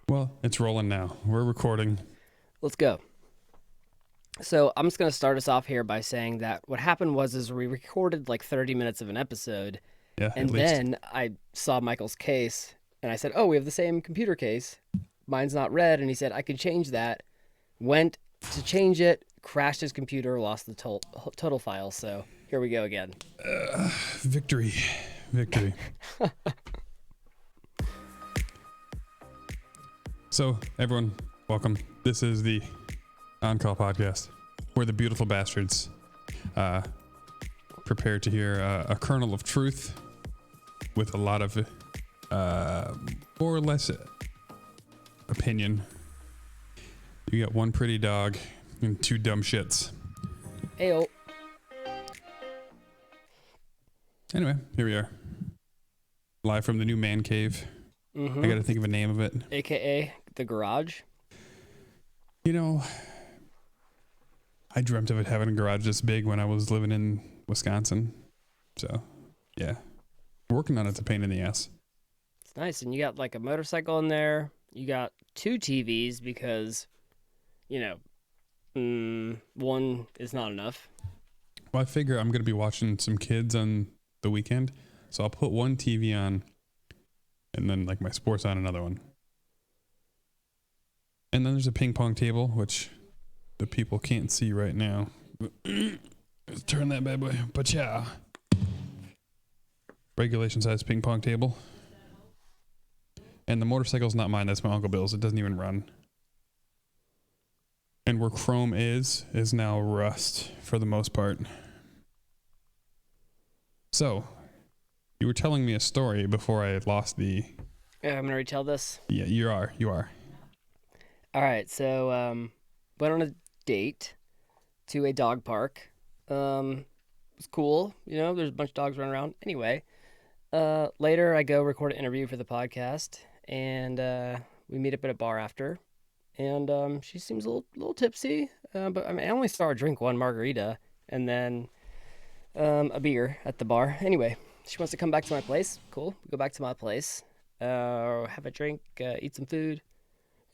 Well, it's rolling now. We're recording. Let's go. So I'm just going to start us off here by saying that what happened was we recorded like 30 minutes of an episode, Yeah, at and least. then I saw Michael's case, and I said, "Oh, we have the same computer case. Mine's not red." And he said, "I could change that." Went to change it, crashed his computer, lost the total file. So here we go again. Victory. Victory. So, everyone, welcome. This is the On-Call podcast. We're the beautiful bastards. Prepare to hear a kernel of truth with a lot of more or less opinion. You got one pretty dog and two dumb shits. Ayo. Anyway, here we are. Live from the new man cave. Mm-hmm. I got to think of a name of it. AKA the garage. You know, I dreamt of it having a garage this big when I was living in Wisconsin. So, yeah. Working on it's a pain in the ass. It's nice. And you got like a motorcycle in there. You got two TVs because, one is not enough. Well, I figure I'm going to be watching some kids on the weekend. So I'll put one TV on and then like my sports on another one. And then there's a ping pong table, which the people can't see right now. Let's turn that bad boy. But yeah. Regulation size ping pong table. And the motorcycle's not mine. That's my Uncle Bill's. It doesn't even run. And where chrome is now rust for the most part. So, you were telling me a story before I lost the... Yeah, I'm going to retell this. Yeah, you are. All right, so went on a date to a dog park. It was cool. There's a bunch of dogs running around. Anyway, later I go record an interview for the podcast, and we meet up at a bar after. And she seems a little tipsy, but I only saw her drink one margarita and then a beer at the bar. Anyway, she wants to come back to my place. Cool. We go back to my place, have a drink, eat some food,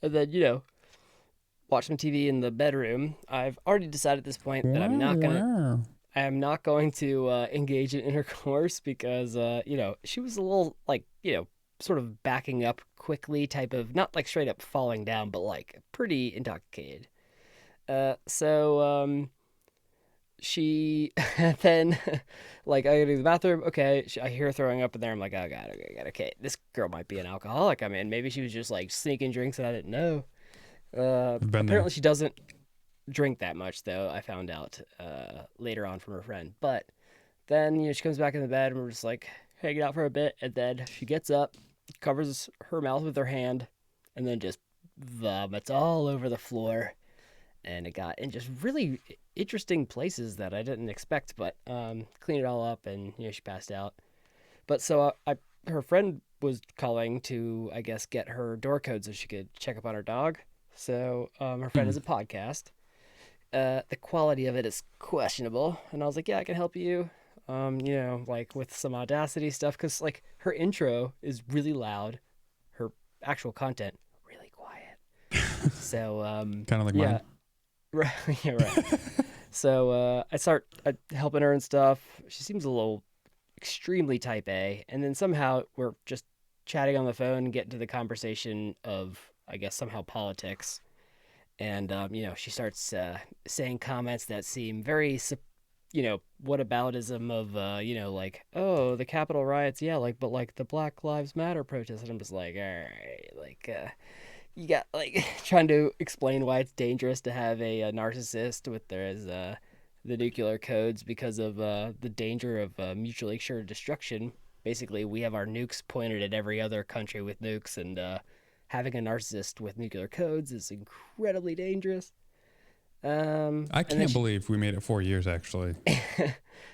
and then, watch some TV in the bedroom. I've already decided at this point that I am not going to engage in intercourse because, she was a little sort of backing up quickly type of, not like straight up falling down, but like pretty intoxicated. So she then like I go to the bathroom. Okay, I hear her throwing up in there. I'm like, oh god, okay. This girl might be an alcoholic. I mean, maybe she was just like sneaking drinks and I didn't know. Apparently she doesn't drink that much though. I found out later on from her friend. But then she comes back in the bed and we're just like hanging out for a bit, and then she gets up, covers her mouth with her hand, and then just vomits all over the floor. And it got in just really interesting places that I didn't expect, but cleaned it all up, and she passed out. But so her friend was calling to, I guess, get her door code so she could check up on her dog. So her friend has a podcast. The quality of it is questionable, and I was like, yeah, I can help you. Like with some Audacity stuff, because like her intro is really loud, her actual content really quiet. So kind of like yeah. mine. Right. Yeah, right. So I start helping her and stuff. She seems a little extremely type A, and then somehow we're just chatting on the phone and get into the conversation of, I guess, somehow politics. And she starts saying comments that seem very whataboutism of like, oh, the Capitol riots, yeah, like, but like the Black Lives Matter protests. And I'm just like, all right, like you got like trying to explain why it's dangerous to have a narcissist with the nuclear codes because of the danger of mutually assured destruction. Basically, we have our nukes pointed at every other country with nukes, and having a narcissist with nuclear codes is incredibly dangerous. I can't believe we made it 4 years, actually.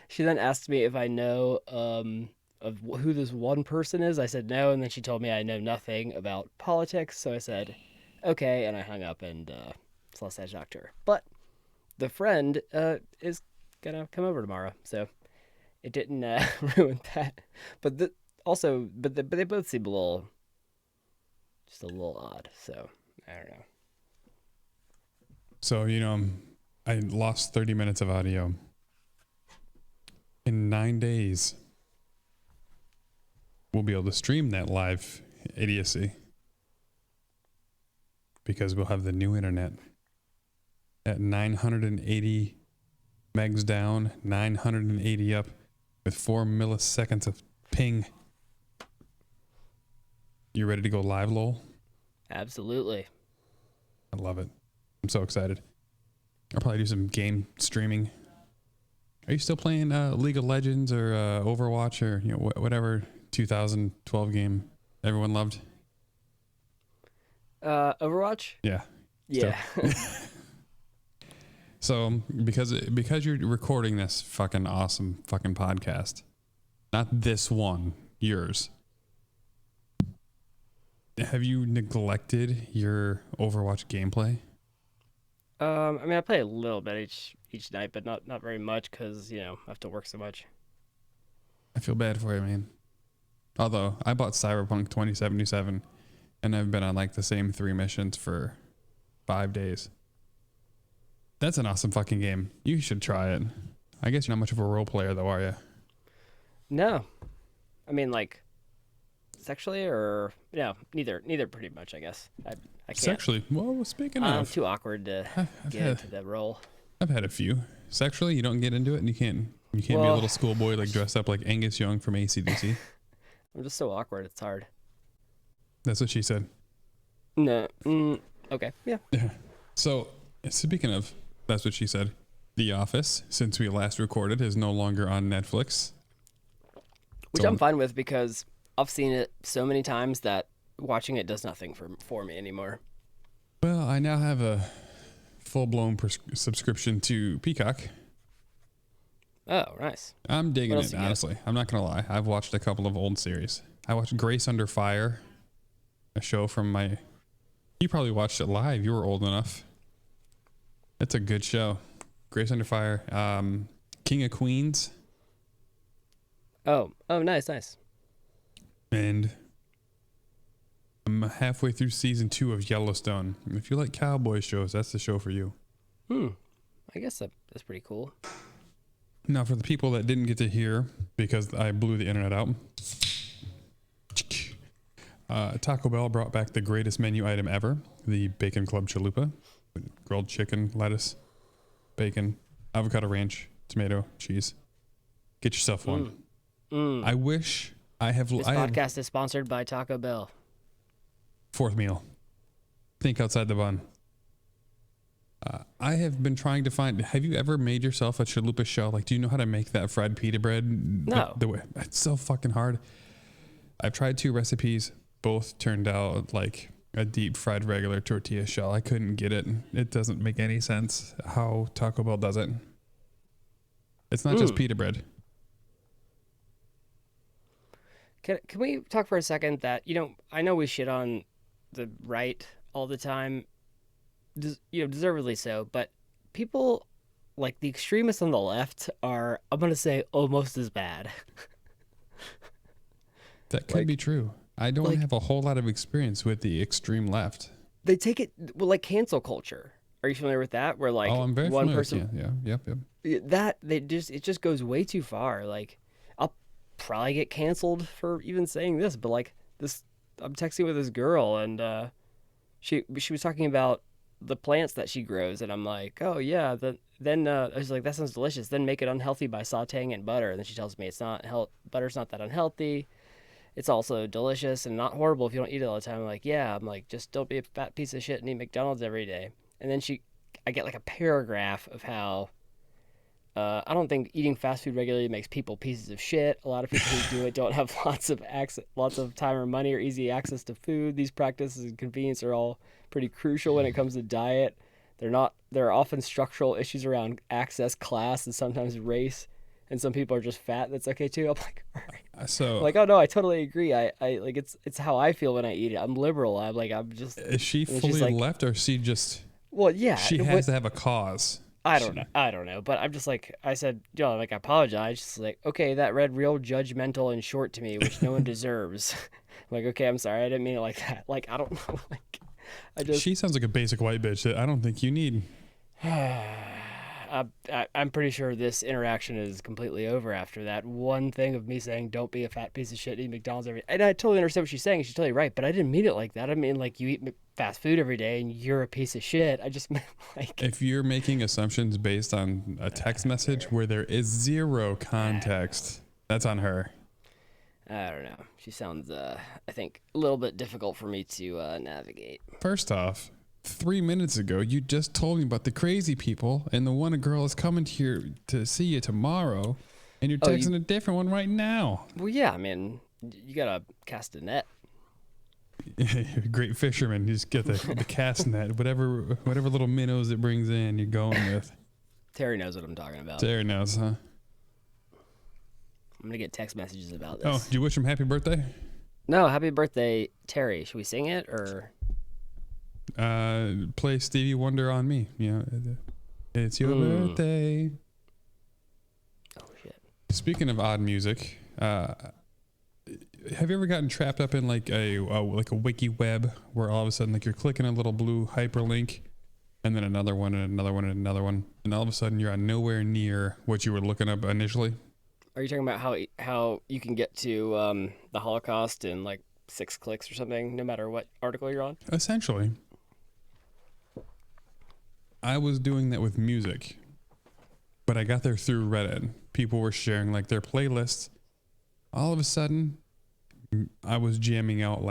She then asked me if I know of who this one person is. I said no, and then she told me I know nothing about politics. So I said, okay, and I hung up, and so I talked to her. But the friend is gonna come over tomorrow, so it didn't ruin that. But they both seem a little just a little odd. So I don't know. So, I lost 30 minutes of audio in 9 days. We'll be able to stream that live idiocy because we'll have the new internet at 980 megs down, 980 up with 4 milliseconds of ping. You ready to go live, lol? Absolutely. I love it. I'm so excited. I'll probably do some game streaming. Are you still playing League of Legends or Overwatch or whatever 2012 game everyone loved? Overwatch? Yeah. Yeah. So because you're recording this fucking awesome fucking podcast, not this one, yours. Have you neglected your Overwatch gameplay? I mean, I play a little bit each night, but not very much because I have to work so much. I feel bad for you, man. Although I bought Cyberpunk 2077, and I've been on like the same 3 missions for 5 days. That's an awesome fucking game. You should try it. I guess you're not much of a role player though, are you? No, I mean like sexually or neither pretty much. I guess I can't. Sexually, well, speaking I'm of, too awkward to get into that role. I've had a few. Sexually, you don't get into it, and you can't be a little schoolboy like dressed up like Angus Young from AC/DC. I'm just so awkward. It's hard. That's what she said. No. Okay. Yeah. So speaking of, that's what she said. The Office, since we last recorded, is no longer on Netflix. Which I'm fine with because I've seen it so many times that watching it does nothing for me anymore. Well, I now have a full-blown subscription to Peacock. Oh, nice. I'm digging it, honestly. I'm not going to lie. I've watched a couple of old series. I watched Grace Under Fire, a show from my... You probably watched it live. You were old enough. It's a good show. Grace Under Fire. King of Queens. Oh, nice. And I'm halfway through season 2 of Yellowstone. If you like cowboy shows, that's the show for you. I guess that's pretty cool. Now, for the people that didn't get to hear, because I blew the internet out, Taco Bell brought back the greatest menu item ever, the Bacon Club Chalupa. Grilled chicken, lettuce, bacon, avocado ranch, tomato, cheese. Get yourself one. I wish I have... This podcast is sponsored by Taco Bell. Fourth meal. Think outside the bun. I have been trying to find... Have you ever made yourself a chalupa shell? Like, do you know how to make that fried pita bread? No. The way, it's so fucking hard. I've tried 2 recipes. Both turned out like a deep fried regular tortilla shell. I couldn't get it. It doesn't make any sense how Taco Bell does it. It's not just pita bread. Can we talk for a second that, I know we shit on the right all the time, deservedly so, but people like the extremists on the left are, I'm going to say, almost as bad. That could be true. I don't have a whole lot of experience with the extreme left. They take it, like cancel culture. Are you familiar with that? Where like I'm very one familiar person, with yep. That it just goes way too far. Like I'll probably get canceled for even saying this, but like this, I'm texting with this girl and she was talking about the plants that she grows, and I'm like, oh yeah, then I was like, that sounds delicious. Then make it unhealthy by sautéing in butter, and then she tells me it's not butter's not that unhealthy. It's also delicious and not horrible if you don't eat it all the time. I'm like, yeah. I'm like, just don't be a fat piece of shit and eat McDonald's every day. And then I get like a paragraph of how I don't think eating fast food regularly makes people pieces of shit. A lot of people who do it don't have lots of time or money or easy access to food. These practices and convenience are all pretty crucial when it comes to diet. There are often structural issues around access, class, and sometimes race. And some people are just fat. That's okay too. I'm like, all right. So like, oh no, I totally agree. I like it's how I feel when I eat it. I'm liberal. I'm just. Is she fully like, left, or is she just? Well, yeah. She has to have a cause. I don't know. But I'm just like, I said, I apologize. Just like, okay, that read real judgmental and short to me, which no one deserves. Like, okay, I'm sorry, I didn't mean it like that. Like, I don't know. Like, I just. She sounds like a basic white bitch that I don't think you need. I'm pretty sure this interaction is completely over after that one thing of me saying, "Don't be a fat piece of shit, eat McDonald's every." And I totally understand what she's saying. She's totally right, but I didn't mean it like that. I mean, like, you eat fast food every day and you're a piece of shit. I just meant like. If you're making assumptions based on a text message where there is zero context, that's on her. I don't know. She sounds, I think, a little bit difficult for me to navigate. First off, 3 minutes ago, you just told me about the crazy people, and the one girl is coming here to see you tomorrow, and you're texting a different one right now. Well, yeah, I mean, you gotta cast a net. Great fisherman. You just get the cast net, whatever little minnows it brings in, you're going with. Terry knows what I'm talking about. Terry knows, huh? I'm gonna get text messages about this. Oh, did you wish him happy birthday? No, happy birthday, Terry. Should we sing it or? Play Stevie Wonder on me. You know, it's your birthday. Oh shit. Speaking of odd music, have you ever gotten trapped up in like a wiki web where all of a sudden like you're clicking a little blue hyperlink and then another one and another one and another one, and all of a sudden you're on nowhere near what you were looking up initially? Are you talking about how you can get to the Holocaust in like 6 clicks or something, no matter what article you're on? Essentially. I was doing that with music, but I got there through Reddit. People were sharing like their playlists. All of a sudden, I was jamming out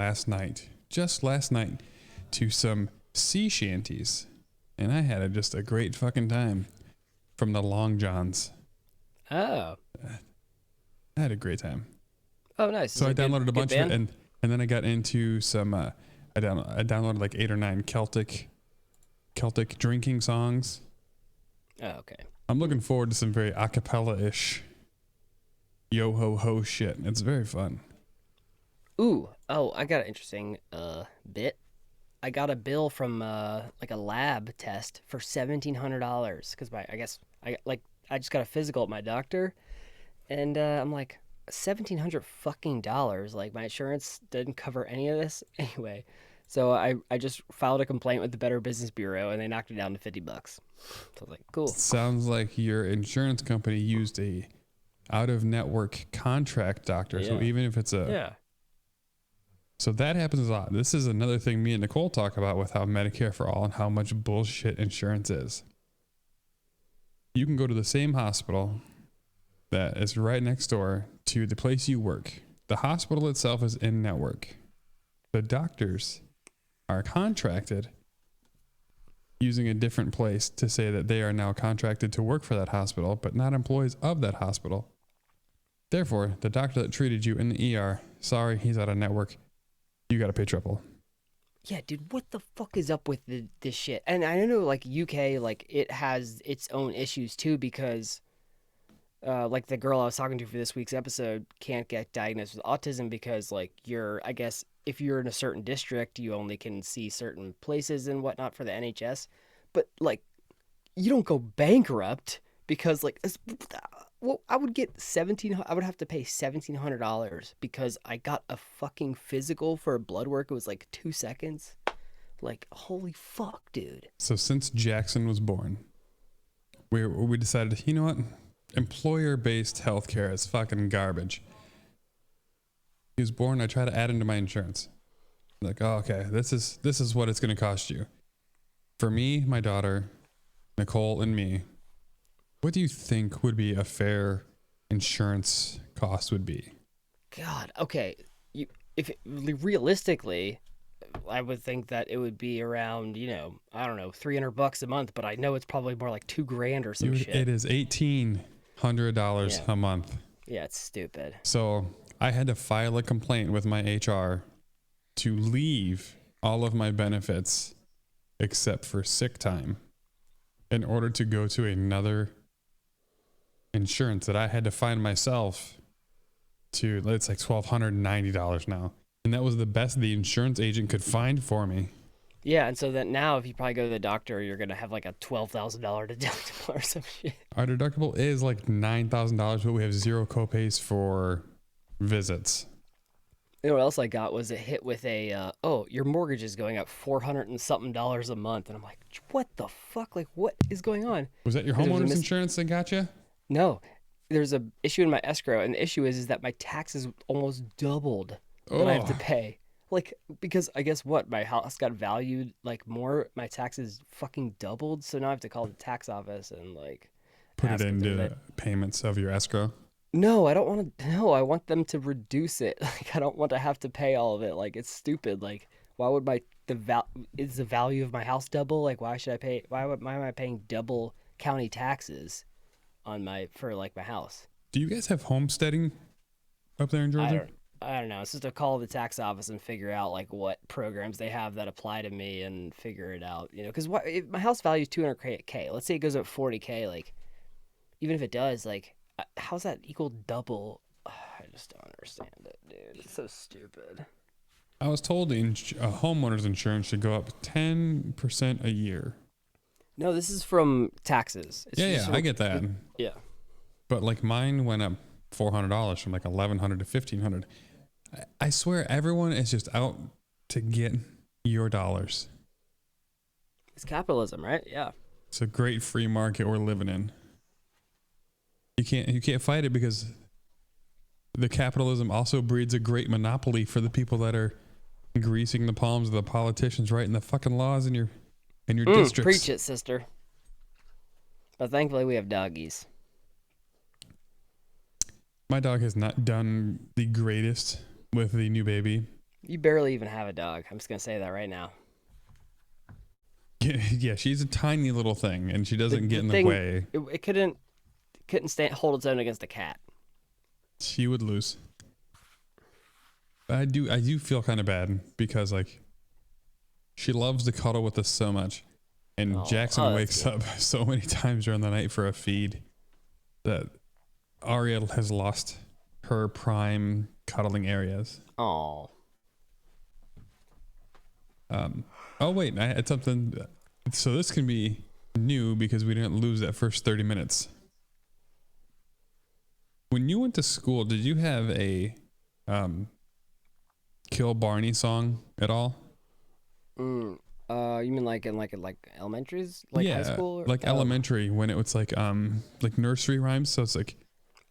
just last night, to some sea shanties, and I had just a great fucking time from the Long Johns. Oh. I had a great time. Oh, nice. So I downloaded a bunch of it, and then I got into some. I downloaded like 8 or 9 Celtic drinking songs. Oh, okay. I'm looking forward to some very a cappella-ish yo ho ho shit. It's very fun. Ooh, oh, I got an interesting bit. I got a bill from like a lab test for $1,700 because I just got a physical at my doctor, and I'm like, $1,700 fucking dollars. Like, my insurance didn't cover any of this anyway. So I just filed a complaint with the Better Business Bureau, and they knocked it down to $50. So I was like, cool. Sounds like your insurance company used a out-of-network contract doctor. Yeah. So even if it's So that happens a lot. This is another thing me and Nicole talk about with how Medicare for All and how much bullshit insurance is. You can go to the same hospital that is right next door to the place you work. The hospital itself is in-network. The doctors are contracted using a different place to say that they are now contracted to work for that hospital, but not employees of that hospital. Therefore, the doctor that treated you in the ER, sorry, he's out of network. You got to pay triple. Yeah, dude, what the fuck is up with this shit? And I know, like, UK, like, it has its own issues, too, because, like, the girl I was talking to for this week's episode can't get diagnosed with autism because, like, I guess, if you're in a certain district, you only can see certain places and whatnot for the NHS. But, like, you don't go bankrupt because, like, well, I would have to pay $1,700 because I got a fucking physical for blood work. It was like 2 seconds. Like, holy fuck, dude. So since Jackson was born, we decided, you know what? Employer-based healthcare is fucking garbage. He was born, I try to add into my insurance. Like, oh, okay, this is what it's going to cost you. For me, my daughter, Nicole, and me, what do you think would be a fair insurance cost would be? God, okay. Realistically, I would think that it would be around, I don't know, $300 a month, but I know it's probably more like $2,000 or some shit. It is $1,800 a month. Yeah, it's stupid. So I had to file a complaint with my HR to leave all of my benefits except for sick time in order to go to another insurance that I had to find myself to. It's like $1,290 now. And that was the best the insurance agent could find for me. Yeah, and so that now if you probably go to the doctor, you're going to have like a $12,000 deductible or some shit. Our deductible is like $9,000, but we have zero copays for visits. You know what else I got was a hit with a oh, your mortgage is going up 400 and something dollars a month, and I'm like, what the fuck? Like, what is going on? Was that your 'Cause there was a homeowner's insurance that got you? No, there's a issue in my escrow, and the issue is that my taxes almost doubled that I have to Oh, pay. Like, because I guess what, my house got valued like more, my taxes fucking doubled, so now I have to call the tax office and like put it ask if there's into payments of your escrow. no, I don't want to. No, I want them to reduce it. Like, I don't want to have to pay all of it. Like, it's stupid. Like, why would my is the value of my house double? Like, why should I pay? Why am I paying double county taxes on my for like my house? Do you guys have homesteading up there in I Georgia? don't. I don't know. It's just to call the tax office and figure out like what programs they have that apply to me and figure it out. You know, because what if my house value is 200K. Let's say it goes up 40K. Like, even if it does, like, how's that equal double? I just don't understand it, dude. It's so stupid. I was told homeowner's insurance should go up 10% a year. No, this is from taxes. It's Yeah, just I get that. Yeah. But like mine went up $400 from like 1,100 to 1,500. I swear everyone is just out to get your dollars. It's capitalism, right? Yeah. It's a great free market we're living in. You can't fight it because the capitalism also breeds a great monopoly for the people that are greasing the palms of the politicians, writing the fucking laws in your districts. Preach it, sister. But thankfully, we have doggies. My dog has not done the greatest with the new baby. You barely even have a dog. I'm just gonna say that right now. Yeah, she's a tiny little thing, and she doesn't get in the thing- way. It couldn't hold its own against a cat. She would lose. But I do feel kind of bad because like she loves to cuddle with us so much, and Jackson that's wakes up so many times during the night for a feed that Ariel has lost her prime cuddling areas. Oh. Oh wait, I had something. So this can be new because we didn't lose that first 30 minutes. When you went to school, did you have a Kill Barney song at all? You mean like in like elementaries, like yeah, high school, like elementary when it was like nursery rhymes. So it's like,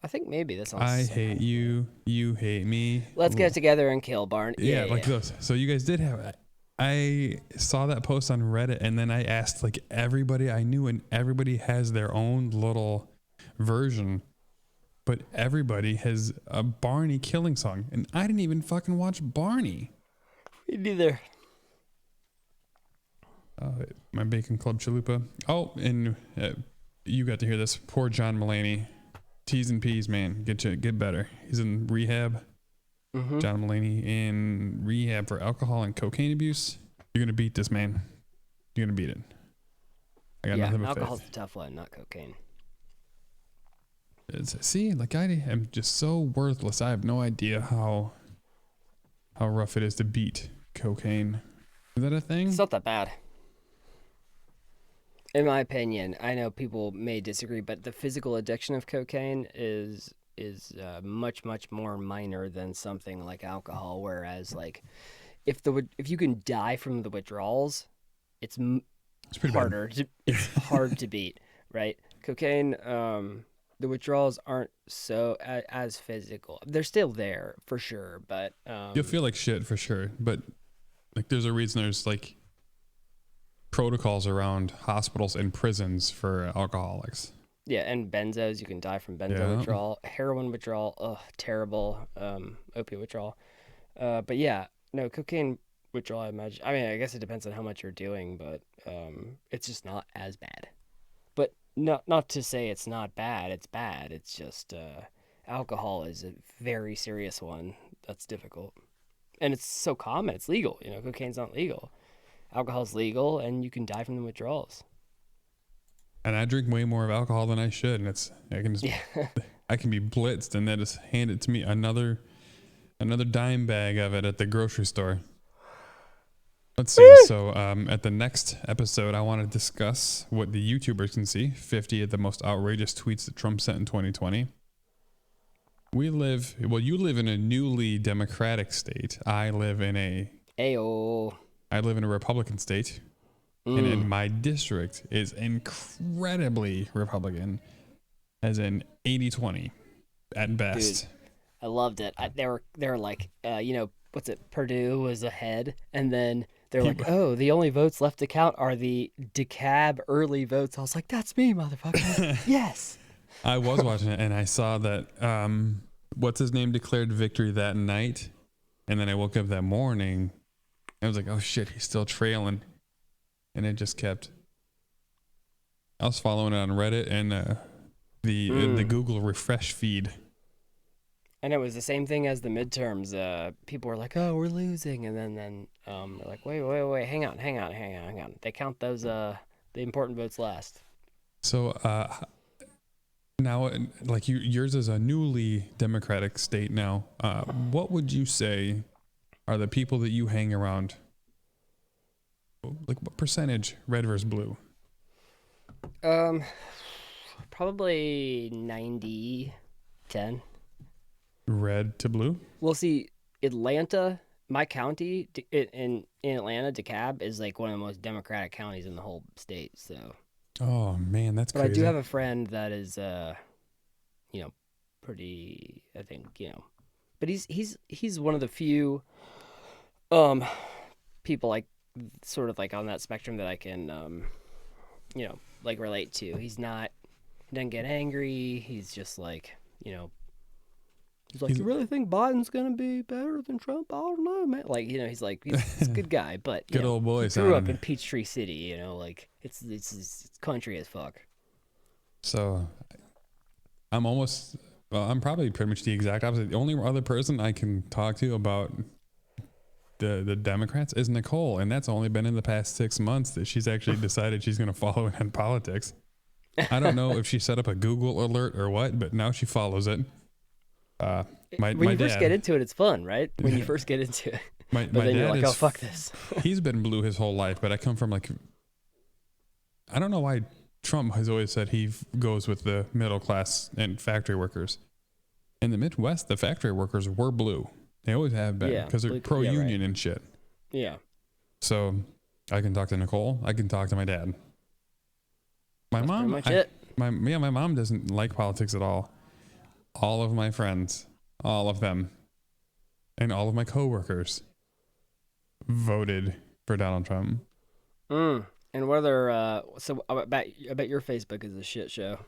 I think maybe that sounds. I hate you, you hate me. Let's get together and kill Barney. Yeah, like those. So you guys did have. I saw that post on Reddit, and then I asked like everybody I knew, and everybody has their own little version. But everybody has a Barney killing song, and I didn't even fucking watch Barney. Me neither. My Bacon Club Chalupa. Oh, and you got to hear this. Poor John Mulaney. T's and P's, man. Get better. He's in rehab. Mm-hmm. John Mulaney in rehab for alcohol and cocaine abuse. You're gonna beat this, man. You're gonna beat it. I got nothing but alcohol's faith. the tough one, not cocaine. See, like I am just so worthless. I have no idea how rough it is to beat cocaine. Is that a thing? It's not that bad. In my opinion, I know people may disagree, but the physical addiction of cocaine is much more minor than something like alcohol. Whereas, like, if you can die from the withdrawals, it's pretty harder. It's hard to beat, right? Cocaine, the withdrawals aren't so as physical. They're still there for sure, but you'll feel like shit for sure. But like, there's a reason there's like protocols around hospitals and prisons for alcoholics. Yeah, and benzos, you can die from benzo withdrawal, heroin withdrawal, terrible, opiate withdrawal. But yeah, no, cocaine withdrawal, I imagine. I mean, I guess it depends on how much you're doing, but it's just not as bad. But not to say it's not bad, it's bad. It's just alcohol is a very serious one that's difficult. And it's so common, it's legal. You know, cocaine's not legal. Alcohol's legal, and you can die from the withdrawals. And I drink way more of alcohol than I should, and I can be blitzed, and they just hand it to me another dime bag of it at the grocery store. Let's see. So at the next episode, I want to discuss what the YouTubers can see: 50 of the most outrageous tweets that Trump sent in 2020. you live in a newly Democratic state. I live in a Ayo. Republican state. And in my district is incredibly Republican, as in 80-20 at best. Dude, I loved it. They were like, what's it? Purdue was ahead, and then they're like, oh, the only votes left to count are the DeKalb early votes. I was like, that's me, motherfucker. Yes. I was watching it, and I saw that what's his name declared victory that night, and then I woke up that morning, and I was like, oh shit, he's still trailing. And it just kept. I was following it on Reddit and the Google refresh feed. And it was the same thing as the midterms. People were like, "Oh, we're losing," and then they're like, "Wait, hang on. They count those the important votes last." So now, like yours is a newly Democratic state now. What would you say are the people that you hang around? Like what percentage red versus blue? Probably 90-10. Red to blue? We'll see. Atlanta, my county in Atlanta, DeKalb is like one of the most Democratic counties in the whole state. So. Oh man, that's but crazy. I do have a friend that is, pretty. I think but he's one of the few, people like. Sort of like on that spectrum that I can, like relate to. He doesn't get angry. He's just like, he's like, you really think Biden's going to be better than Trump? I don't know, man. Like, he's like, he's a good guy, but good old boy. He grew up in Peachtree City, like it's country as fuck. So I'm probably pretty much the exact opposite. The only other person I can talk to about the Democrats is Nicole, and that's only been in the past 6 months that she's actually decided she's going to follow it in politics. I don't know if she set up a Google alert or what, but now she follows it. When you first get into it, it's fun, right? When you first get into it. But then you're dad like, oh, fuck this. He's been blue his whole life, but I come from I don't know why Trump has always said he goes with the middle class and factory workers. In the Midwest, the factory workers were blue. They always have been because they're pro-union and shit. Yeah. So I can talk to Nicole. I can talk to my dad. My mom, my mom doesn't like politics at all. All of my friends, all of them, and all of my coworkers voted for Donald Trump. And what other? So I bet your Facebook is a shit show.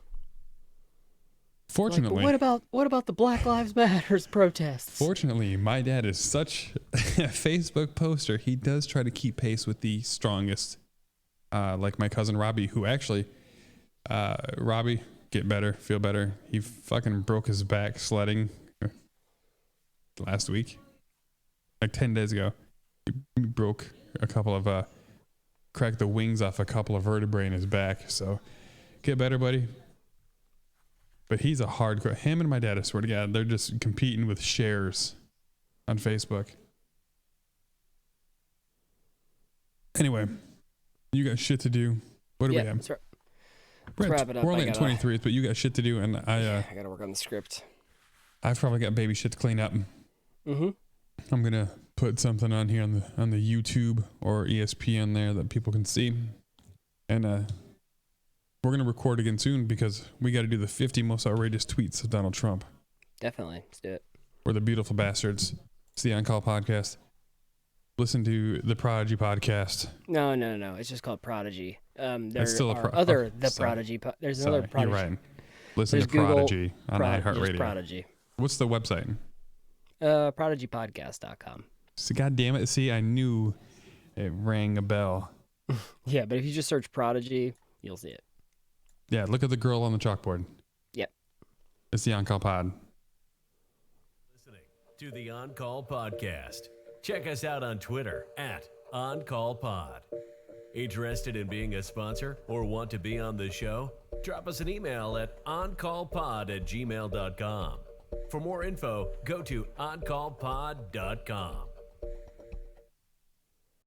Fortunately, like, what about the Black Lives Matters protests? Fortunately, my dad is such a Facebook poster. He does try to keep pace with the strongest, like my cousin Robbie, who actually, Robbie, get better, feel better. He fucking broke his back sledding last week, like 10 days ago. He broke a couple of, cracked the wings off a couple of vertebrae in his back. So get better, buddy. But he's a hardcore. Him and my dad, I swear to God, they're just competing with shares on Facebook. Anyway, you got shit to do. What do we have? Let's wrap it up. We're only at 23, but you got shit to do, and I got to work on the script. I've probably got baby shit to clean up. Mm-hmm. I'm gonna put something on here on the YouTube or ESPN there that people can see, and we're going to record again soon because we got to do the 50 most outrageous tweets of Donald Trump. Definitely. Let's do it. We're the beautiful bastards. It's the On Call podcast. Listen to the Prodigy podcast. No. It's just called Prodigy. It's still Prodigy. There's another Prodigy. You're right. Listen to Google Prodigy on iHeartRadio. Prodigy. What's the website? ProdigyPodcast.com. So, God damn it. See, I knew it rang a bell. Yeah, but if you just search Prodigy, you'll see it. Yeah, look at the girl on the chalkboard. Yep. It's the On Call Pod. Listening to the On Call podcast. Check us out on Twitter at OnCallPod. Interested in being a sponsor or want to be on the show? Drop us an email at oncallpod@gmail.com. For more info, go to oncallpod.com.